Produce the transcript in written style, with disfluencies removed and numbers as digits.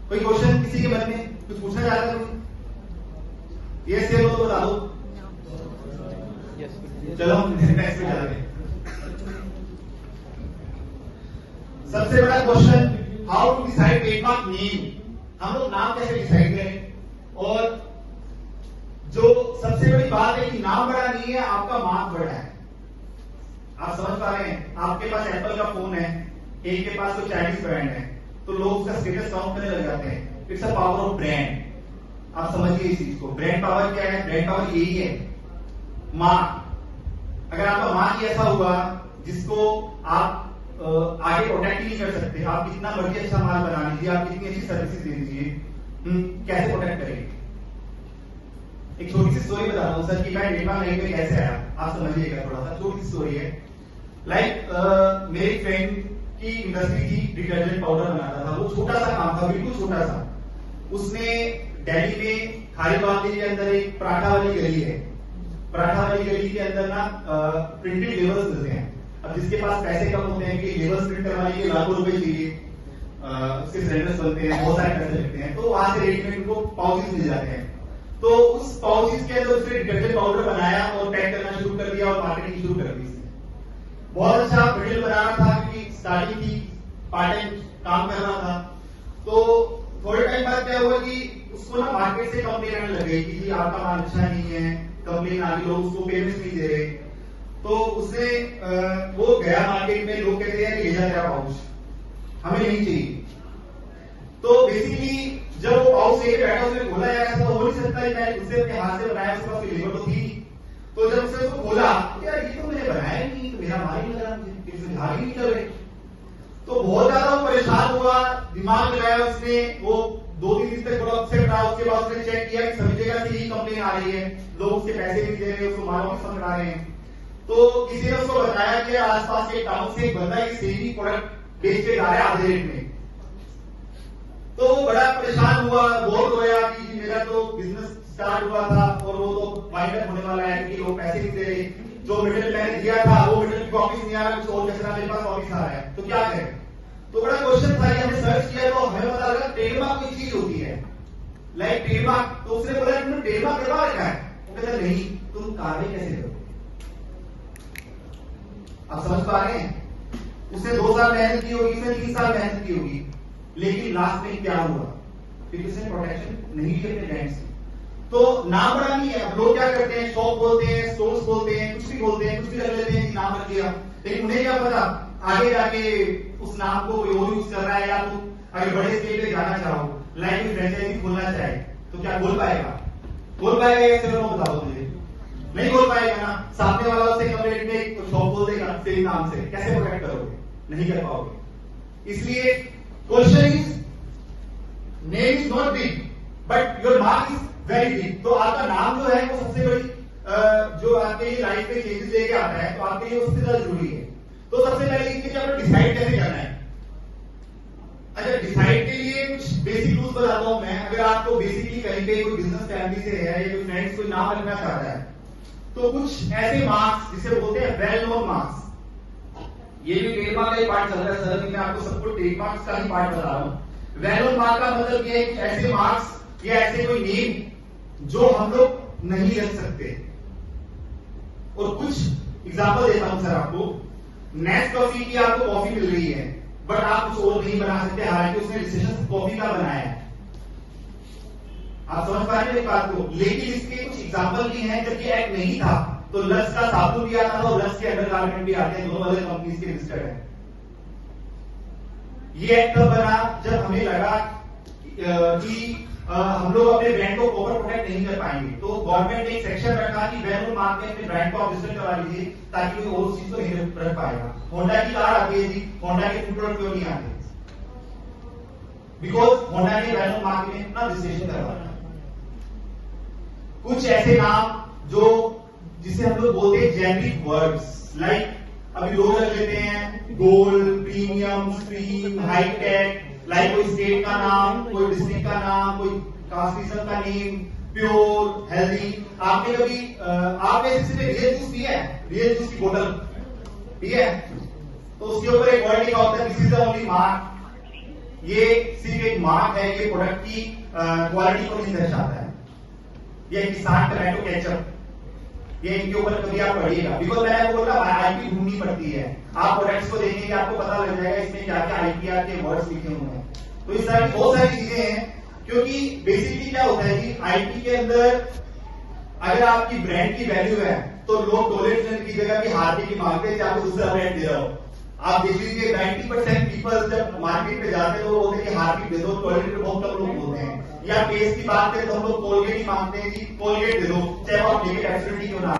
कोई क्वेश्चन किसी के मन में कुछ पूछना चाहता है कोई? ये से तो बता दो। चलो हम नेक्स्ट पे चलते हैं। सबसे बड़ा question, how to decide trademark name. हम लोग नाम कैसे डिसाइड करें? और जो सबसे बड़ी बात है कि नाम बड़ा नहीं है, आपका मार्क बड़ा है। आप समझ पा रहे हैं? आपके पास एप्पल का फोन है, एक के पास कोई चाइनीज ब्रांड है, तो लोग उसका स्टेटस काउंट करने लग जाते हैं। It's a power of brand. आप समझिए इस चीज को। ब्रांड पावर क्या है? ब्रांड पावर यही है, मार्क। अगर आपका मार्क ऐसा हुआ जिसको आप आगे प्रोटेक्ट ही नहीं कर सकते, आप कितना मर्जी अच्छा माल बना लीजिए, आप कितनी अच्छी सर्विसेज दे दीजिए, कैसे प्रोटेक्ट करेंगे? एक छोटी सी स्टोरी बताता हूँ सर कि मैं ट्रेडमार्क लाइन में कैसे आया। आप समझिएगा, थोड़ा सा छोटी सी स्टोरी है। लाइक मेरी फ्रेंड की इंडस्ट्री थी, डिटर्जेंट पाउडर बनाता था। वो छोटा सा काम था, बिल्कुल छोटा सा। उसने दिल्ली में खारी बाग के अंदर एक पराठा वाली गली है, पराठा वाली गली के अंदर ना प्रिंटेड लेबल्स मिलते हैं। अब जिसके पास पैसे कम होते हैं कि लेबल्स प्रिंट करवाने के लाखों रुपए चाहिए, उसके सिलेंडर्स बनते हैं, बहुत सारे पैसे लगते हैं, तो वहां से रेडीमेड उनको पाउचेस मिल जाते हैं। तो उस पाउचेस के अंदर उसने डिटर्जेंट पाउडर बनाया और पैक करना शुरू कर दिया और मार्केटिंग शुरू कर दी। बहुत अच्छा मटेरियल बना रहा था क्योंकि स्टार्टिंग थी, पार्ट टाइम काम कर रहा था। तो थोड़े टाइम बाद क्या हुआ कि उसको ना मार्केट से कंप्लेन आने लग गई कि जी आपका माल अच्छा नहीं है, कंप्लेन आ गई, लोग उसको पेमेंट नहीं दे रहे। तो उसने वो गया मार्केट में, लोग कहते हैं ले जा तेरा पाउच, हमें नहीं चाहिए। तो बेसिकली जब वो पाउच लेके बैठा, उसने खोला यार ऐसा तो हो नहीं सकता है, मैं उससे अपने हाथ से बनाया, उसके पास लेबर तो थी। तो जब उसने उसको खोला, यार ये तो मैंने बनाया नहीं, तो मेरा माल ही लग रहा, मुझे झाग ही नहीं कर रहे। तो बहुत ज्यादा वो परेशान हुआ, दिमाग लगाया उसने। वो 2-3 दिन तक थोड़ा अपसेट रहा। उसके बाद उसने चेक किया कि सभी जगह से ही कंप्लेन आ रही है, लोग उसके पैसे नहीं दे रहे, उसको माल वापस पकड़ा रहे हैं। तो किसी ने उसको बताया कि आसपास के टाउन से एक बंदा एक सेम ही प्रोडक्ट बेच के जा रहा है आधे रेट में। तो वो बड़ा परेशान हुआ, बहुत रोया कि मेरा तो बिजनेस स्टार्ट हुआ था और वो तो वाइंड अप होने वाला है कि लोग पैसे नहीं दे रहे, जो मटेरियल मैंने दिया था वो मटेरियल वापस नहीं आ रहा, कुछ और कचरा मेरे पास वापस आ रहा है, तो क्या करें? तो बड़ा क्वेश्चन था, हमने सर्च किया तो हमें पता लगा ट्रेडमार्क कोई चीज होती है, लाइक ट्रेडमार्क। तो उसने बोला तुमने ट्रेडमार्क करवा रखा है? वो कहता नहीं, तुम कार्रवाई कैसे करोगे? आप समझ पा रहे हैं? उसने 2 साल मेहनत की होगी, उसने 3 साल मेहनत की होगी, लेकिन लास्ट में क्या हुआ? क्योंकि उसने प्रोटेक्शन नहीं दी अपने ब्रांड से। तो नाम बड़ा नहीं है। अब लोग क्या करते हैं, शॉप बोलते हैं, स्टोर्स बोलते हैं, कुछ भी बोलते हैं, कुछ भी रख लेते हैं, नाम रख दिया, लेकिन उन्हें क्या पता आगे जाके उस नाम को कोई और यूज कर रहा है, या तो अगर बड़े स्टेट पे जाना चाहो, लाइक फ्रेंचाइजी खोलना चाहे, तो क्या खोल पाएगा? खोल पाएगा या सिर्फ बताओ मुझे? नहीं खोल पाएगा ना। सामने वाला उससे कम रेट में शॉप खोल देगा तेरे नाम से, कैसे प्रोटेक्ट करोगे? नहीं कर पाओगे। इसलिए question is, name is not big but your mark is very big. तो आपका नाम जो है वो सबसे बड़ी जो आपके लाइफ में चेंजेस लेके आता है, तो आपके लिए उससे ज्यादा जरूरी है। तो सबसे पहले ये चीज आपको डिसाइड कैसे करना है। अच्छा, डिसाइड के लिए कुछ बेसिक रूल्स बताता हूं मैं। अगर आपको बेसिकली कहीं पे कोई बिजनेस फैमिली से है या कोई फ्रेंड्स कोई नाम रखना चाहता है, तो कुछ ऐसे मार्क्स जिसे बोलते हैं वेल नोन मार्क्स, ये भी ट्रेडमार्क का ही पार्ट चल रहा है सर, मैं आपको सब कुछ ट्रेडमार्क का ही पार्ट बता रहा हूं। वेल नोन मार्क का मतलब ये है कि ऐसे मार्क्स या ऐसे कोई नेम जो हम लोग नहीं रख सकते। और कुछ एग्जांपल देता हूं सर आपको। नेस्कैफे की आपको कॉफी मिल रही है, बट आप कुछ और नहीं बना सकते, हालांकि उसने डिसीजन कॉफी का बनाया है। आप समझ पा रहे हैं इस बात को? लेकिन इसके कुछ एग्जांपल भी हैं। जब ये एक्ट नहीं था तो लक्स का साबुन भी आता था और लक्स के अंडरगारमेंट भी आते हैं, दोनों अलग कंपनीज के रजिस्टर्ड है। ये एक्ट तब बना जब हमें लगा कि हम लोग अपने ब्रांड को प्रॉपर प्रोटेक्ट नहीं कर पाएंगे, तो गवर्नमेंट ने एक सेक्शन रखा कि वेल नोन मार्क में अपने ब्रांड को आप रजिस्टर करवा लीजिए, ताकि कोई और चीज को नहीं रख पाएगा। होंडा की कार आती है जी, होंडा के फूड प्रोडक्ट क्यों नहीं आते? बिकॉज होंडा ने वेल नोन मार्क में अपना रजिस्ट्रेशन करवाया। कुछ ऐसे नाम जो जिसे हम लोग बोलते हैं जेनरिक वर्ड्स, लाइक अभी लोग रख लेते हैं gold, premium, stream, hi tech, like कोई स्टेट का नाम, कोई डिस्ट्रिक्ट का नाम, कोई कास्टिज्म का नेम, प्योर, हेल्दी। आपने कभी आपने किसी ने रियल जूस पिया है? रियल जूस की बोतल पिया है? तो उसके ऊपर एक वर्ड लिखा होता है, this is the only mark, ये सिर्फ एक मार्क है, ये प्रोडक्ट की क्वालिटी को नहीं दर्शाता है। ये किसान टमाटो केचप, ये इनके ऊपर कभी आप पढ़िएगा, बिकॉज मैंने आपको बोला आईपी ढूंढनी पड़ती है। आप प्रोडक्ट्स को देखेंगे आपको पता लग जाएगा इसमें क्या क्या आईपीआर के वर्ड्स लिखे हुए हैं। तो इस तरह की बहुत सारी चीजें हैं, क्योंकि बेसिकली क्या होता है कि आईटी के अंदर अगर आपकी ब्रांड की वैल्यू है तो लोग टॉयलेट की जगह की हार्पिक की मांगते हैं, चाहे दूसरा ब्रांड दे रहा हो। आप देख लीजिए 90% पीपल जब मार्केट में जाते हैं तो वो बोलते हैं कि हार्पिक दे दो, टॉयलेट में बहुत कम लोग बोलते हैं। या पेस्ट की बात करें तो हम लोग कोलगेट ही मांगते हैं कि कोलगेट दे दो, चाहे वो आप लेके क्यों ना